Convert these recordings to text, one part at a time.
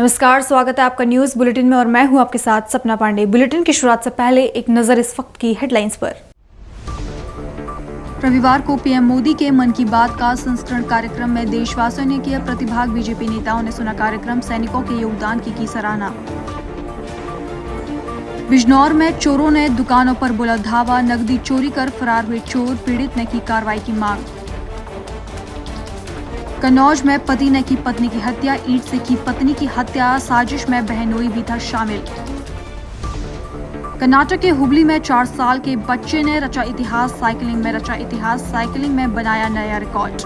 नमस्कार, स्वागत है आपका न्यूज बुलेटिन में और मैं हूं आपके साथ सपना पांडे। बुलेटिन की शुरुआत से पहले एक नजर इस वक्त की हेडलाइंस पर। रविवार को पीएम मोदी के मन की बात का संस्करण कार्यक्रम में देशवासियों ने किया प्रतिभाग। बीजेपी नेताओं ने सुना कार्यक्रम, सैनिकों के योगदान की सराहना। बिजनौर में चोरों ने दुकानों पर बोला धावा, नकदी चोरी कर फरार हुए चोर, पीड़ित ने की कार्रवाई की मांग। कन्नौज में पति ने की पत्नी की हत्या, ईंट से की पत्नी की हत्या, साजिश में बहनोई भी था शामिल। कर्नाटक के हुबली में 4 साल के बच्चे ने रचा इतिहास, साइकिलिंग में बनाया नया रिकॉर्ड।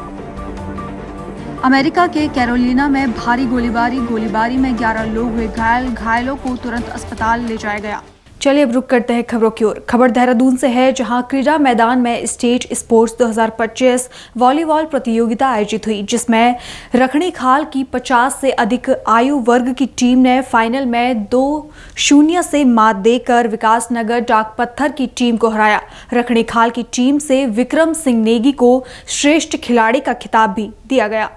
अमेरिका के कैरोलिना में भारी गोलीबारी में 11 लोग हुए घायल, घायलों को तुरंत अस्पताल ले जाया गया। चलिए अब रुक करते हैं खबरों की ओर। खबर देहरादून से है, जहां क्रीड़ा मैदान में स्टेट स्पोर्ट्स 2025 वॉलीबॉल प्रतियोगिता आयोजित हुई, जिसमें रखणीखाल की 50 से अधिक आयु वर्ग की टीम ने फाइनल में 2-0 से मात देकर विकासनगर डाकपत्थर की टीम को हराया। रखणीखाल की टीम से विक्रम सिंह नेगी को श्रेष्ठ खिलाड़ी का खिताब भी दिया गया।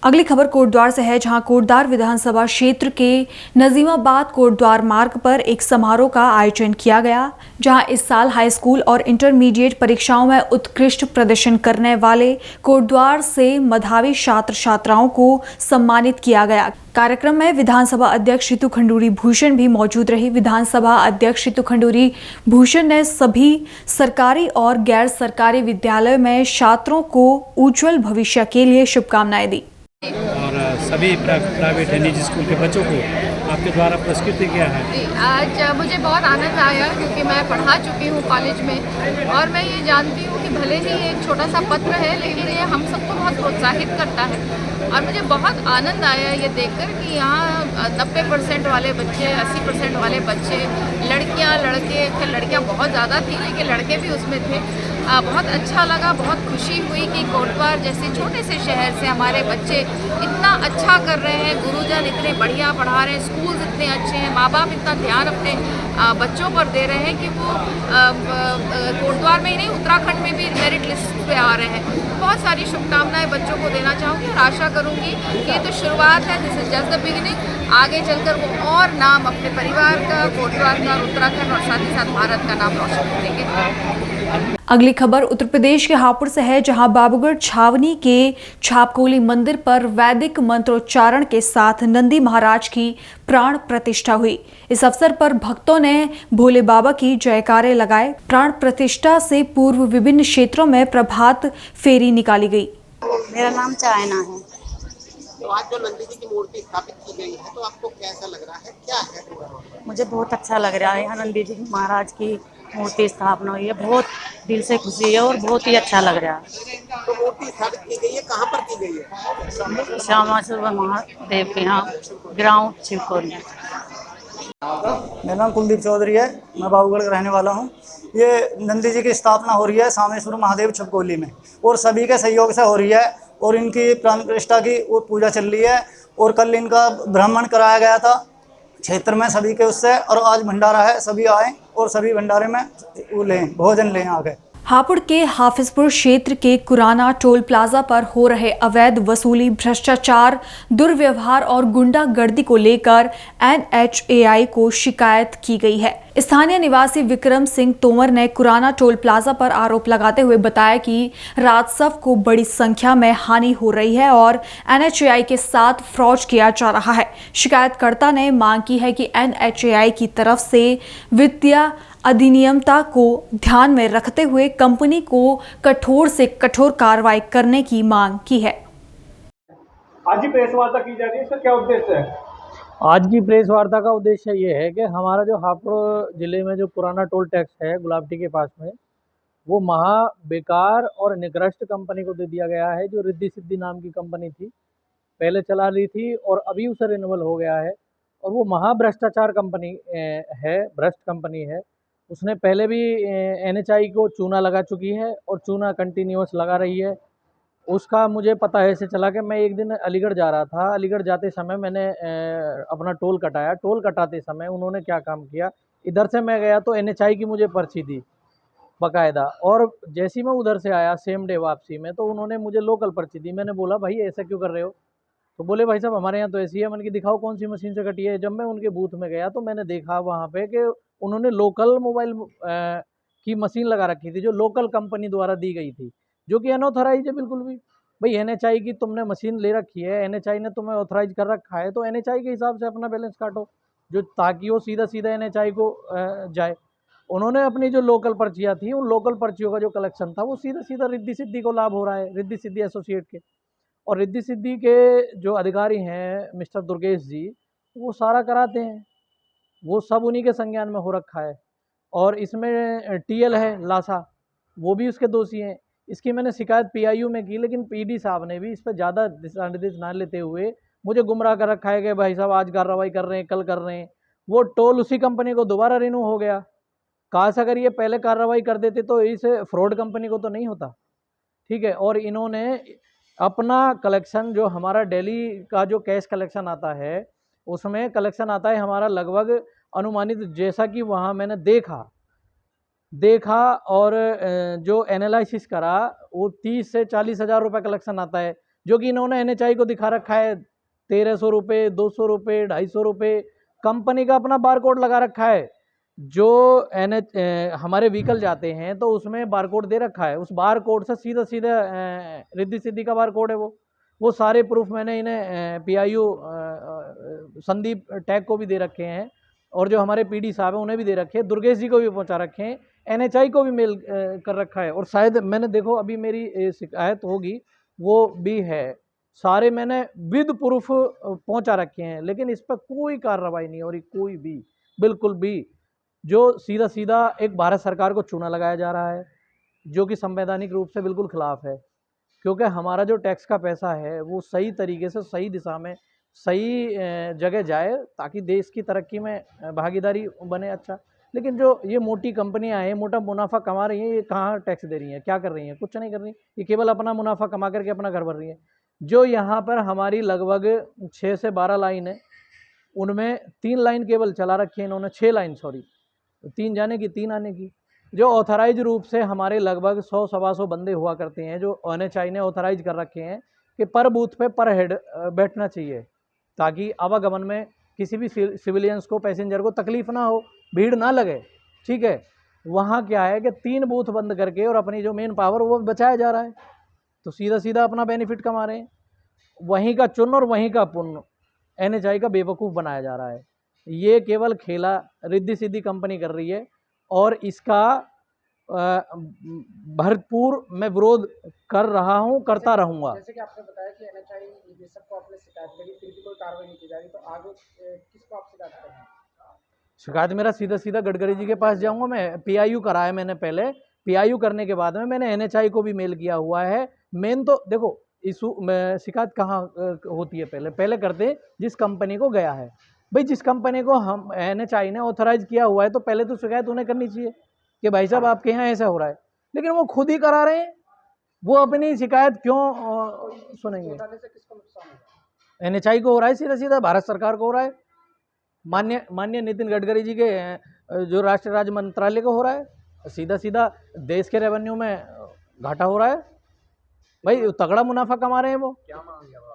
अगली खबर कोटद्वार से है, जहां कोटद्वार विधानसभा क्षेत्र के नजीमाबाद कोटद्वार मार्ग पर एक समारोह का आयोजन किया गया, जहां इस साल हाई स्कूल और इंटरमीडिएट परीक्षाओं में उत्कृष्ट प्रदर्शन करने वाले कोटद्वार से मेधावी छात्र छात्राओं को सम्मानित किया गया। कार्यक्रम में विधानसभा अध्यक्ष ऋतु खंडूरी भूषण भी मौजूद रही। विधानसभा अध्यक्ष ऋतु खंडूरी भूषण ने सभी सरकारी और गैर सरकारी विद्यालयों में छात्रों को उज्जवल भविष्य के लिए शुभकामनाएं दी और सभी प्राइवेट निजी स्कूल के बच्चों को आपके द्वारा पुरस्कृत किया है। आज मुझे बहुत आनंद आया, क्योंकि मैं पढ़ा चुकी हूँ कॉलेज में, और मैं ये जानती हूँ कि भले ही एक छोटा सा पत्र है, लेकिन ये हम सबको बहुत प्रोत्साहित करता है। और मुझे बहुत आनंद आया ये देखकर कि यहाँ 90% वाले बच्चे, 80% वाले बच्चे, लड़कियाँ लड़कियाँ बहुत ज़्यादा थी, लेकिन लड़के भी उसमें थे। बहुत अच्छा लगा, बहुत खुशी हुई कि कोटद्वार जैसे छोटे से शहर से हमारे बच्चे इतना अच्छा कर रहे हैं, गुरुजन इतने बढ़िया पढ़ा रहे हैं, स्कूल इतने अच्छे हैं, माँ बाप इतना ध्यान अपने बच्चों पर दे रहे हैं कि वो कोटद्वार में ही नहीं, उत्तराखंड में भी मेरिट लिस्ट पे आ रहे हैं। बहुत सारी शुभकामनाएं बच्चों को देना चाहूँगी और आशा करूँगी कि ये तो शुरुआत है, this is just the beginning. आगे चलकर वो और नाम अपने परिवार का, कोटद्वार का, उत्तराखंड और साथ ही साथ भारत का नाम रोशन करेंगे। अगली खबर उत्तर प्रदेश के हापुड़ से है, जहां बाबूगढ़ छावनी के छापकोली मंदिर पर वैदिक मंत्रोच्चारण के साथ नंदी महाराज की प्राण प्रतिष्ठा हुई। इस अवसर पर भक्तों ने भोले बाबा की जयकारे लगाए। प्राण प्रतिष्ठा से पूर्व विभिन्न क्षेत्रों में प्रभात फेरी निकाली गई। मेरा नाम चायना है। तो आज जो नंदी जी की मूर्ति स्थापित की गई है, तो आपको कैसा लग रहा है, क्या है? मुझे बहुत अच्छा लग रहा है, यहाँ नंदी जी महाराज की मूर्ति स्थापना हुई है, बहुत दिल से खुशी है और बहुत ही अच्छा लग रहा है। तो मूर्ति स्थापित की गई है, कहाँ पर की गई है? श्यामा सुरभा महादेव के यहाँ ग्राउंड शिवपुरी। मेरा नाम कुलदीप चौधरी है, मैं बाबूगढ़ का रहने वाला हूँ। ये नंदी जी की स्थापना हो रही है सामेश्वर महादेव छपकोली में, और सभी के सहयोग से हो रही है, और इनकी प्राण प्रतिष्ठा की वो पूजा चल रही है। और कल इनका ब्राह्मण कराया गया था क्षेत्र में सभी के उससे, और आज भंडारा है, सभी आए और सभी भंडारे में वो लें, भोजन लें आके। हापुड़ के हाफिजपुर क्षेत्र के कुराना टोल प्लाजा पर हो रहे अवैध वसूली, भ्रष्टाचार, दुर्व्यवहार और गुंडागर्दी को लेकर NHAI को शिकायत की गई है। स्थानीय निवासी विक्रम सिंह तोमर ने कुराना टोल प्लाजा पर आरोप लगाते हुए बताया कि राजस्व को बड़ी संख्या में हानि हो रही है और NHAI के साथ फ्रॉड किया जा रहा है। शिकायतकर्ता ने मांग की है कि NHAI की तरफ से वित्तीय अधिनियमता को ध्यान में रखते हुए कंपनी को कठोर से कठोर कार्रवाई करने की मांग की है। आज ही प्रेस वार्ता की जा रही है, इसका क्या उद्देश्य है? आज की प्रेस वार्ता का उद्देश्य ये है कि हमारा जो हापुड़ जिले में जो पुराना टोल टैक्स है गुलाबटी के पास में, वो महा बेकार और निकृष्ट कंपनी को दे दिया गया है, जो रिद्धि सिद्धि नाम की कंपनी थी, पहले चला रही थी और अभी उसे रिन्यूअल हो गया है। और वो महा भ्रष्टाचार कंपनी है, भ्रष्ट कंपनी है। उसने पहले भी NHAI को चूना लगा चुकी है और चूना कंटिन्यूअस लगा रही है। उसका मुझे पता ऐसे चला कि मैं एक दिन अलीगढ़ जा रहा था, अलीगढ़ जाते समय मैंने अपना टोल कटाया। टोल कटाते समय उन्होंने क्या काम किया, इधर से मैं गया तो NHAI की मुझे पर्ची दी बाकायदा, और जैसे ही मैं उधर से आया सेम डे वापसी में, तो उन्होंने मुझे लोकल पर्ची दी। मैंने बोला भाई ऐसा क्यों कर रहे हो, तो बोले भाई साहब हमारे यहाँ तो ऐसी है। मैंने कि दिखाओ कौन सी मशीन से कटी है। जब मैं उनके बूथ में गया तो मैंने देखा वहाँ पे कि उन्होंने लोकल मोबाइल की मशीन लगा रखी थी, जो लोकल कंपनी द्वारा दी गई थी, जो कि अनऑथराइज है बिल्कुल भी। भाई NHI की तुमने मशीन ले रखी है, NHI ने तुम्हें ऑथराइज कर रखा है, तो NHI के हिसाब से अपना बैलेंस काटो, जो ताकि वो सीधा सीधा NHI को जाए। उन्होंने अपनी जो लोकल पर्चियाँ थी, उन लोकल पर्चियों का जो कलेक्शन था वो सीधा सीधा रिद्धि सिद्धि को लाभ हो रहा है, रिद्धि सिद्धि एसोसिएट के। और रिद्धि सिद्धि के जो अधिकारी हैं मिस्टर दुर्गेश जी, वो सारा कराते हैं, वो सब उन्हीं के संज्ञान में हो रखा है। और इसमें TL है लासा, वो भी उसके दोषी हैं। इसकी मैंने शिकायत PIU में की, लेकिन PD साहब ने भी इस पर ज़्यादा दिशा निर्देश ना लेते हुए मुझे गुमराह कर रखा है कि भाई साहब आज कार्रवाई कर रहे हैं, कल कर रहे हैं। वो टोल उसी कंपनी को दोबारा रिन्यू हो गया। काश अगर ये पहले कार्रवाई कर देते तो इस फ्रॉड कंपनी को तो नहीं होता, ठीक है। और इन्होंने अपना कलेक्शन, जो हमारा डेली का जो कैश कलेक्शन आता है, उसमें कलेक्शन आता है हमारा लगभग अनुमानित, जैसा कि वहाँ मैंने देखा और जो एनालिसिस करा, वो 30 से 40 हज़ार रुपये कलेक्शन आता है, जो कि इन्होंने NHI को दिखा रखा है 1300 रुपये, 200 रुपये, 250 रुपये। कंपनी का अपना बारकोड लगा रखा है। जो हमारे व्हीकल जाते हैं तो उसमें बारकोड दे रखा है, उस बारकोड से सीधा सीधा रिद्धि सिद्धि का बारकोड है वो सारे प्रूफ मैंने इन्हें PIU संदीप टैग को भी दे रखे हैं, और जो हमारे PD साहब हैं उन्हें भी दे रखे हैं, दुर्गेश जी को भी पहुंचा रखे हैं, NHI को भी मेल कर रखा है। और शायद मैंने देखो अभी मेरी शिकायत होगी वो भी है, सारे मैंने विद प्रूफ पहुंचा रखे हैं, लेकिन इस पर कोई कार्रवाई नहीं हो रही, कोई भी, बिल्कुल भी। जो सीधा सीधा एक भारत सरकार को चूना लगाया जा रहा है, जो कि संवैधानिक रूप से बिल्कुल खिलाफ है, क्योंकि हमारा जो टैक्स का पैसा है वो सही तरीके से सही दिशा में सही जगह जाए, ताकि देश की तरक्की में भागीदारी बने। अच्छा, लेकिन जो ये मोटी कंपनियां हैं, मोटा मुनाफा कमा रही हैं, ये कहाँ टैक्स दे रही हैं, क्या कर रही हैं? कुछ नहीं कर रही, ये केवल अपना मुनाफा कमा करके अपना घर भर रही है। जो यहाँ पर हमारी लगभग 6 से 12 लाइन है, उनमें 3 लाइन केवल चला रखी है इन्होंने, 6 लाइन सॉरी, 3 जाने की 3 आने की। जो ऑथराइज रूप से हमारे लगभग 100-125 बंदे हुआ करते हैं, जो NHI ने ऑथराइज कर रखे हैं कि पर बूथ पे पर हेड बैठना चाहिए, ताकि आवागमन में किसी भी सिविलियंस को, पैसेंजर को तकलीफ ना हो, भीड़ ना लगे, ठीक है। वहाँ क्या है कि 3 बूथ बंद करके और अपनी जो मेन पावर वो बचाया जा रहा है, तो सीधा सीधा अपना बेनिफिट कमा रहे हैं। वहीं का चुन और वहीं का पुण्य NHI का बेवकूफ़ बनाया जा रहा है। ये केवल खेला रिद्धि सिद्धि कंपनी कर रही है, और इसका भरपूर मैं विरोध कर रहा हूँ, करता रहूँगा। जैसे कि आपने बताया कि NHI निदेशक को आपने शिकायत करी, फिर भी कोई कार्रवाई नहीं की जा रही, तो आगे किसको आप शिकायत करेंगे? शिकायत मेरा सीधा सीधा गडकरी जी के पास जाऊँगा। मैं PIU कराया मैंने पहले, PIU करने के बाद में मैंने NHI को भी मेल किया हुआ है। मेन तो देखो इशू में शिकायत कहाँ होती है, पहले करते जिस कंपनी को गया है। भाई जिस कंपनी को हम NHI ने ऑथराइज किया हुआ है, तो पहले तो शिकायत उन्हें करनी चाहिए कि भाई साहब आपके यहाँ ऐसा हो रहा है, लेकिन वो खुद ही करा रहे हैं, वो अपनी शिकायत क्यों सुनेंगे? किसको नुकसान होगा? NHI को हो रहा है, सीधा सीधा भारत सरकार को हो रहा है, माननीय नितिन गडकरी जी के जो राष्ट्रीय राज्य मंत्रालय को हो रहा है, सीधा सीधा देश के रेवेन्यू में घाटा हो रहा है। भाई तगड़ा मुनाफा कमा रहे हैं वो। क्या मांग है आप?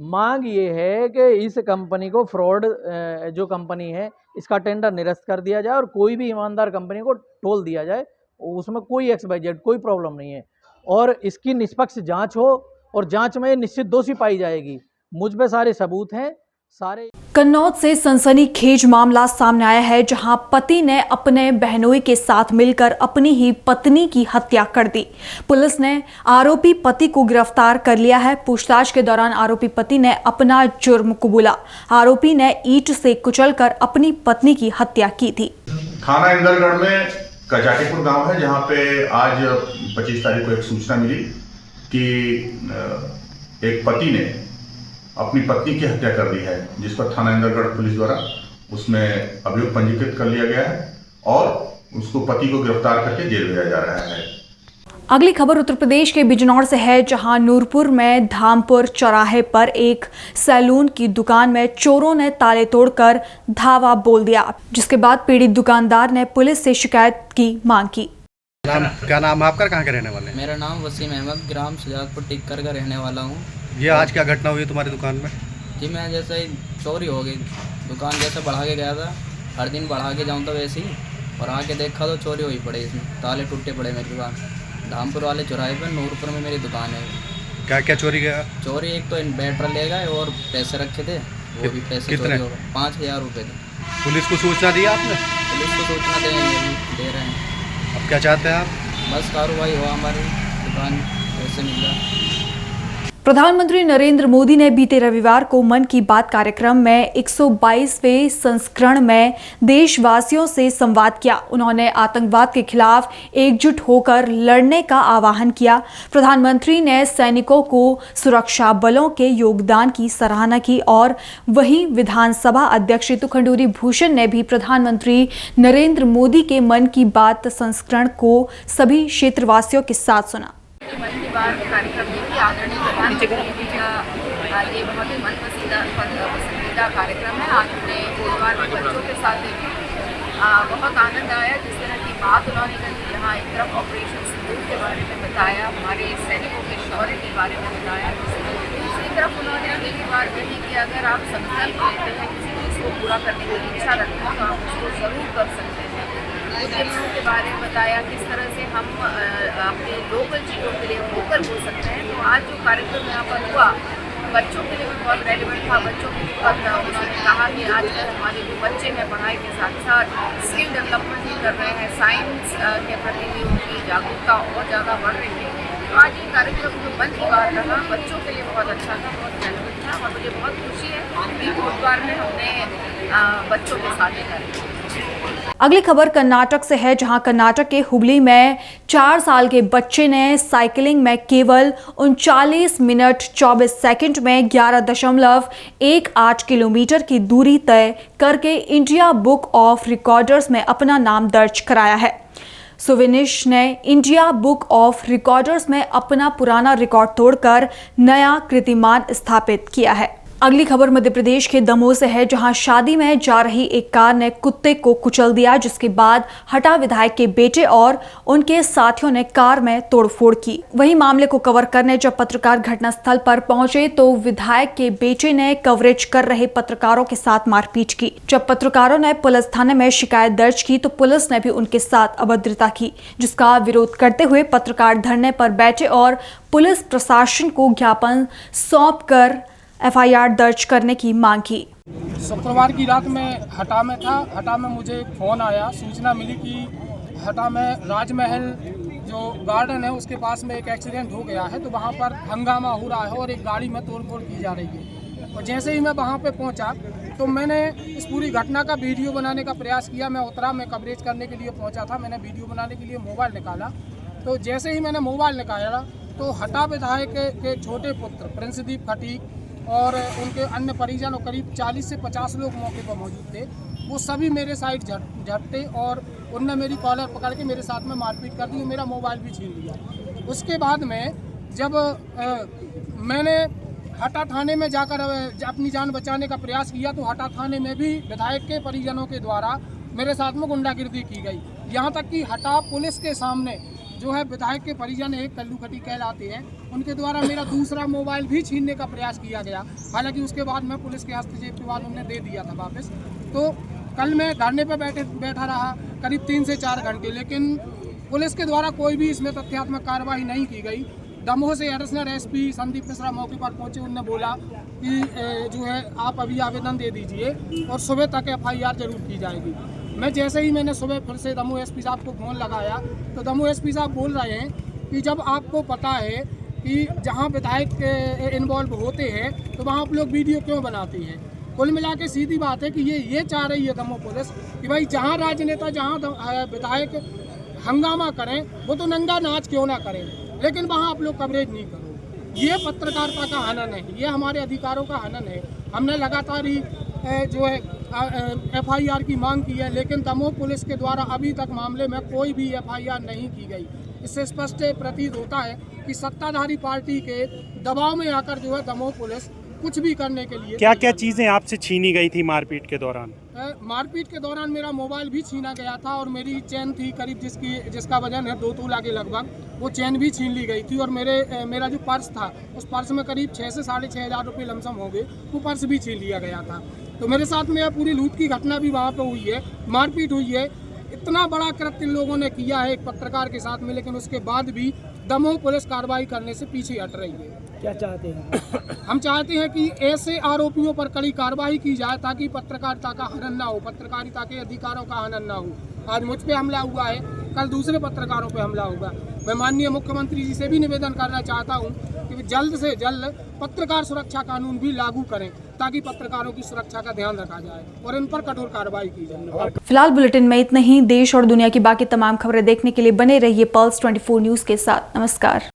मांग ये है कि इस कंपनी को, फ्रॉड जो कंपनी है, इसका टेंडर निरस्त कर दिया जाए और कोई भी ईमानदार कंपनी को टोल दिया जाए, उसमें कोई XYZ कोई प्रॉब्लम नहीं है, और इसकी निष्पक्ष जांच हो, और जांच में निश्चित दोषी पाई जाएगी। मुझ पे सारे सबूत हैं, सारे। कन्नौज से सनसनीखेज मामला सामने आया है, जहां पति ने अपने बहनोई के साथ मिलकर अपनी ही पत्नी की हत्या कर दी। पुलिस ने आरोपी पति को गिरफ्तार कर लिया है। पूछताछ के दौरान आरोपी पति ने अपना जुर्म कबूला। आरोपी ने ईंट से कुचलकर अपनी पत्नी की हत्या की थी। थाना इंदरगढ़ में कजाटीपुर गांव है, जहां पे आज 25 तारीख को एक सूचना मिली कि एक पति ने अपनी पत्नी की हत्या कर दी है, जिस पर थाना इंदरगढ़ पुलिस द्वारा उसमें अभियोग पंजीकृत कर लिया गया है, और उसको पति को गिरफ्तार करके जेल भेजा जा रहा है। अगली खबर उत्तर प्रदेश के बिजनौर से है, जहां नूरपुर में धामपुर चौराहे पर एक सैलून की दुकान में चोरों ने ताले तोड़कर धावा बोल दिया, जिसके बाद पीड़ित दुकानदार ने पुलिस से शिकायत की मांग की। क्या नाम है आपका, कहाँ के रहने वाले हैं? मेरा नाम वसीम अहमद, ग्राम सुजातपुर टिक्कर का रहने वाला हूँ। ये आज क्या घटना हुई तुम्हारी दुकान में? जी मैं जैसे ही चोरी हो गई, दुकान जैसे बढ़ा के गया था, हर दिन बढ़ा के जाऊँ तो वैसे ही, और आके देखा तो चोरी हुई पड़े, इसमें ताले टूटे पड़े मेरी दुकान। धामपुर वाले चौराहे पर नूरपुर में मेरी दुकान है। क्या क्या चोरी गया? चोरी एक तो इन्वर्टर ले गए और पैसे रखे थे, वो भी पैसे कितने? चोरी हो गए, 5,000 रुपये थे। पुलिस को सूचना दी आपने? पुलिस को सूचना दे रहे हैं। अब क्या चाहते हैं आप? बस कार्रवाई हो, हमारी दुकान पैसे मिल जाए। प्रधानमंत्री नरेंद्र मोदी ने बीते रविवार को मन की बात कार्यक्रम में 122वें संस्करण में देशवासियों से संवाद किया। उन्होंने आतंकवाद के खिलाफ एकजुट होकर लड़ने का आह्वान किया। प्रधानमंत्री ने सैनिकों को सुरक्षा बलों के योगदान की सराहना की और वहीं विधानसभा अध्यक्ष ऋतु खंडूरी भूषण ने भी प्रधानमंत्री नरेंद्र मोदी के मन की बात संस्करण को सभी क्षेत्रवासियों के साथ सुना। मन की बात कार्यक्रम देखिए, आदरणीय प्रधानमंत्री जी का ये बहुत ही पसंदीदा कार्यक्रम है। आज हमने बुधवार में बच्चों के साथ देखे, बहुत आनंद आया जिस तरह की बात उन्होंने कही। यहाँ एक तरफ ऑपरेशन सिंदूर के बारे में बताया, हमारे सैनिकों के शौर्य के बारे में बताया, दूसरी तरफ उन्होंने अगली बार कही कि अगर आप संकल्प लेते हैं किसी चीज़ को पूरा करने की इच्छा रखते हैं तो आप उसको ज़रूर कर सकते हैं। उद्यमियों के बारे में बताया, किस तरह से हम अपने लोकल चीज़ों के लिए वोकल हो सकते हैं। तो आज जो कार्यक्रम यहाँ पर हुआ बच्चों के लिए भी बहुत रेलिवेंट था। बच्चों के लिए उन्होंने कहा कि आजकल हमारे जो बच्चे हैं पढ़ाई के साथ साथ स्किल डेवलपमेंट भी कर रहे हैं, साइंस के प्रति भी उनकी जागरूकता और ज़्यादा बढ़ रही है। तो आज ये कार्यक्रम जो मन की बात रहा बच्चों के लिए बहुत अच्छा था, बहुत रेलिवेंट था और मुझे बहुत खुशी है कि बुधवार में हमने बच्चों के साथ ये कार्यक्रम। अगली खबर कर्नाटक से है, जहां कर्नाटक के हुबली में 4 साल के बच्चे ने साइकिलिंग में केवल 39 मिनट 24 सेकंड में 11.18 किलोमीटर की दूरी तय करके इंडिया बुक ऑफ रिकॉर्डर्स में अपना नाम दर्ज कराया है। सुविनिश ने इंडिया बुक ऑफ रिकॉर्डर्स में अपना पुराना रिकॉर्ड तोड़कर नया कीर्तिमान स्थापित किया है। अगली खबर मध्य प्रदेश के दमोह से है, जहां शादी में जा रही एक कार ने कुत्ते को कुचल दिया, जिसके बाद हटा विधायक के बेटे और उनके साथियों ने कार में तोड़फोड़ की। वहीं मामले को कवर करने जब पत्रकार घटनास्थल पर पहुंचे तो विधायक के बेटे ने कवरेज कर रहे पत्रकारों के साथ मारपीट की। जब पत्रकारों ने पुलिस थाने में शिकायत दर्ज की तो पुलिस ने भी उनके साथ अभद्रता की, जिसका विरोध करते हुए पत्रकार धरने पर बैठे और पुलिस प्रशासन को ज्ञापन सौंपकर FIR दर्ज करने की मांग की। शुक्रवार की रात में हटा में था। हटा में मुझे एक फ़ोन आया, सूचना मिली कि हटा में राजमहल जो गार्डन है उसके पास में एक एक्सीडेंट हो गया है, तो वहाँ पर हंगामा हो रहा है और एक गाड़ी में तोड़फोड़ की जा रही है। और जैसे ही मैं वहाँ पे पहुँचा तो मैंने इस पूरी घटना का वीडियो बनाने का प्रयास किया। मैं उतरा, मैं कवरेज करने के लिए पहुँचा था। मैंने वीडियो बनाने के लिए मोबाइल निकाला, तो जैसे ही मैंने मोबाइल निकाला तो हटा विधायक के छोटे पुत्र प्रिंसदीप खटीक और उनके अन्य परिजन और करीब 40 से 50 लोग मौके पर मौजूद थे। वो सभी मेरे साइड झपटे और उनने मेरी कॉलर पकड़ के मेरे साथ में मारपीट कर दी और मेरा मोबाइल भी छीन लिया। उसके बाद में जब मैंने हटा थाने में जाकर अपनी जान बचाने का प्रयास किया तो हटा थाने में भी विधायक के परिजनों के द्वारा मेरे साथ में गुंडागिर्दी की गई। यहाँ तक कि हटा पुलिस के सामने जो है विधायक के परिजन एक कल्लू खटी कहलाते हैं, उनके द्वारा मेरा दूसरा मोबाइल भी छीनने का प्रयास किया गया। हालांकि उसके बाद मैं पुलिस के हस्तक्षेप के बाद उन्हें दे दिया था वापस। तो कल मैं धरने पर बैठा रहा करीब 3 से 4 घंटे, लेकिन पुलिस के द्वारा कोई भी इसमें तथ्यात्मक कार्रवाई नहीं की गई। दमोह से एडिशनल SP संदीप मिश्रा मौके पर पहुंचे। उन्होंने बोला कि जो है आप अभी आवेदन दे दीजिए और सुबह तक FIR जरूर की जाएगी। मैं जैसे ही मैंने सुबह फिर से दमोह SP साहब को फ़ोन लगाया तो दमोह SP साहब बोल रहे हैं कि जब आपको पता है कि जहां विधायक इन्वॉल्व होते हैं तो वहां आप लोग वीडियो क्यों बनाते हैं। कुल मिला के सीधी बात है कि ये चाह रही है दमोह पुलिस कि भाई जहां राजनेता जहां विधायक हंगामा करें वो तो नंगा नाच क्यों ना करें, लेकिन वहाँ आप लोग कवरेज नहीं करो। ये पत्रकारिता का हनन है, ये हमारे अधिकारों का हनन है। हमने लगातार ही जो है FIR की मांग की है, लेकिन दमोह पुलिस के द्वारा अभी तक मामले में कोई भी FIR नहीं की गई। इससे स्पष्ट प्रतीत होता है कि सत्ताधारी पार्टी के दबाव में आकर जो है दमोह पुलिस कुछ भी करने के लिए। क्या क्या चीजें आपसे छीनी गई थी मारपीट के दौरान? मारपीट के दौरान मेरा मोबाइल भी छीना गया था और मेरी चेन थी करीब जिसका वजन है 2 तोला के लगभग, वो चेन भी छीन ली गई थी। और मेरा जो पर्स था उस पर्स में करीब 6 से 6.5 हज़ार रुपये लमसम हो गए, वो पर्स भी छीन लिया गया था। तो मेरे साथ में यह पूरी लूट की घटना भी वहाँ पर हुई है, मारपीट हुई है। इतना बड़ा कृत्य इन लोगों ने किया है एक पत्रकार के साथ में, लेकिन उसके बाद भी दमोह पुलिस कार्रवाई करने से पीछे हट रही है। क्या चाहते हैं? हम चाहते हैं कि ऐसे आरोपियों पर कड़ी कार्रवाई की जाए ताकि पत्रकारिता का हनन ना हो, पत्रकारिता के अधिकारों का हनन ना हो। आज मुझ पे हमला हुआ है, कल दूसरे पत्रकारों पे हमला होगा। मैं माननीय मुख्यमंत्री जी से भी निवेदन करना चाहता हूँ कि जल्द से जल्द पत्रकार सुरक्षा कानून भी लागू करें ताकि पत्रकारों की सुरक्षा का ध्यान रखा जाए और इन पर कठोर कार्रवाई की जाए। फिलहाल बुलेटिन में इतना ही। देश और दुनिया की बाकी तमाम खबरें देखने के लिए बने रहिए पल्स 24 न्यूज के साथ। नमस्कार।